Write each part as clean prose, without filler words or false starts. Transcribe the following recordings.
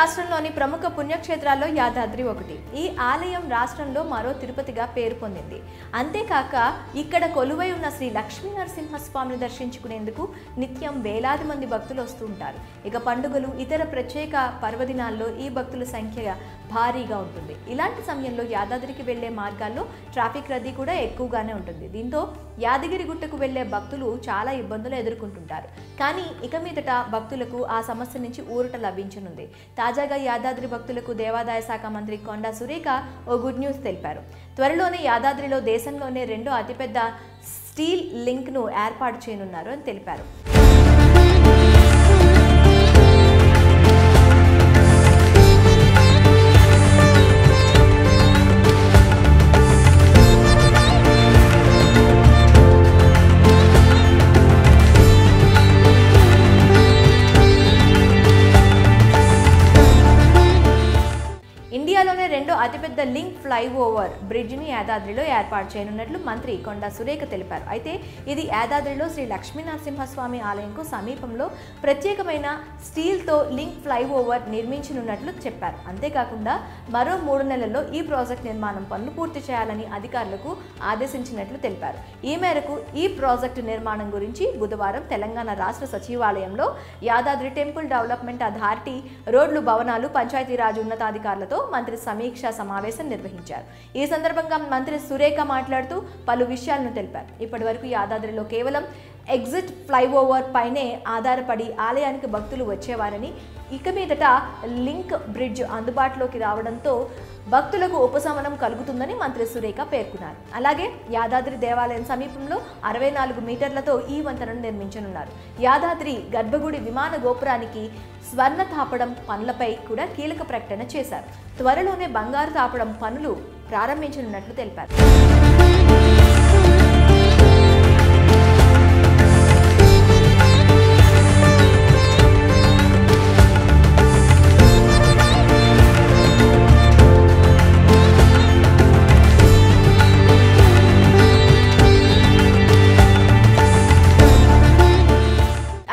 రాష్ట్రంలోని ప్రముఖ పుణ్యక్షేత్రాల్లో యాదాద్రి ఒకటి. ఈ ఆలయం రాష్ట్రంలో మరో తిరుపతిగా పేరు పొందింది. అంతేకాక ఇక్కడ కొలువై ఉన్న శ్రీ లక్ష్మీ నరసింహస్వామిని దర్శించుకునేందుకు నిత్యం వేలాది మంది భక్తులు వస్తూ ఉంటారు. ఇక పండుగలు, ఇతర ప్రత్యేక పర్వదినాల్లో ఈ భక్తుల సంఖ్య భారీగా ఉంటుంది. ఇలాంటి సమయంలో యాదాద్రికి వెళ్లే మార్గాల్లో ట్రాఫిక్ రద్దీ కూడా ఎక్కువగానే ఉంటుంది. దీంతో యాదగిరి గుట్టకు వెళ్లే భక్తులు చాలా ఇబ్బందులు ఎదుర్కొంటుంటారు. కానీ ఇక మీదట భక్తులకు ఆ సమస్య నుంచి ఊరట లభించనుంది. తాజాగా యాదాద్రి భక్తులకు దేవాదాయ శాఖ మంత్రి కొండా సురేఖ ఓ గుడ్ న్యూస్ తెలిపారు. త్వరలోనే యాదాద్రిలో దేశంలోనే రెండో అతిపెద్ద స్టీల్ లింక్ ను ఏర్పాటు చేయనున్నారు అని తెలిపారు. ఇండియాలోనే రెండో అతిపెద్ద లింక్ ఫ్లైఓవర్ బ్రిడ్జిని యాదాద్రిలో ఏర్పాటు చేయనున్నట్లు మంత్రి కొండా సురేఖ తెలిపారు. అయితే ఇది యాదాద్రిలో శ్రీ లక్ష్మీ నరసింహస్వామి ఆలయంకు సమీపంలో ప్రత్యేకమైన స్టీల్తో లింక్ ఫ్లైఓవర్ నిర్మించనున్నట్లు చెప్పారు. అంతేకాకుండా మరో 3 నెలల్లో ఈ ప్రాజెక్ట్ నిర్మాణం పనులు పూర్తి చేయాలని అధికారులకు ఆదేశించినట్లు తెలిపారు. ఈ మేరకు ఈ ప్రాజెక్టు నిర్మాణం గురించి బుధవారం తెలంగాణ రాష్ట్ర సచివాలయంలో యాదాద్రి టెంపుల్ డెవలప్మెంట్ అథారిటీ, రోడ్లు, భవనాలు, పంచాయతీరాజ్ ఉన్నతాధికారులతో మంత్రి సమీక్షా సమావేశం నిర్వహించారు. ఈ సందర్భంగా మంత్రి సురేఖ మాట్లాడుతూ పలు విషయాలను తెలిపారు. ఇప్పటి వరకు యాదాద్రిలో కేవలం ఎగ్జిట్ ఫ్లైఓవర్ పైనే ఆధారపడి ఆలయానికి భక్తులు వచ్చేవారని, ఇక మీదట లింక్ బ్రిడ్జ్ అందుబాటులోకి రావడంతో భక్తులకు ఉపశమనం కలుగుతుందని మంత్రి సురేఖ పేర్కొన్నారు. అలాగే యాదాద్రి దేవాలయం సమీపంలో 64 మీటర్లతో ఈ వంతెనను నిర్మించనున్నారు. యాదాద్రి గర్భగుడి విమాన గోపురానికి స్వర్ణ తాపడం పనులపై కూడా కీలక ప్రకటన చేశారు. త్వరలోనే బంగారు తాపడం పనులు ప్రారంభించనున్నట్లు తెలిపారు.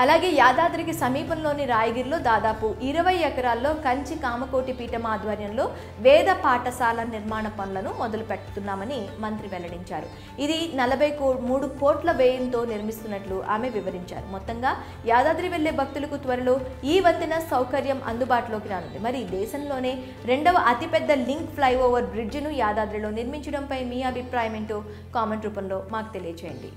అలాగే యాదాద్రికి సమీపంలోని రాయగిరిలో దాదాపు 20 ఎకరాల్లో కంచి కామకోటి పీఠం ఆధ్వర్యంలో వేద పాఠశాల నిర్మాణ పనులను మొదలు పెడుతున్నామని మంత్రి వెల్లడించారు. ఇది 43 కోట్ల వ్యయంతో నిర్మిస్తున్నట్లు ఆమె వివరించారు. మొత్తంగా యాదాద్రి వెళ్లే భక్తులకు త్వరలో ఈ వంతెన సౌకర్యం అందుబాటులోకి రానుంది. మరి దేశంలోనే రెండవ అతిపెద్ద లింక్ ఫ్లైఓవర్ బ్రిడ్జిను యాదాద్రిలో నిర్మించడంపై మీ అభిప్రాయం ఏంటో కామెంట్ రూపంలో మాకు తెలియజేయండి.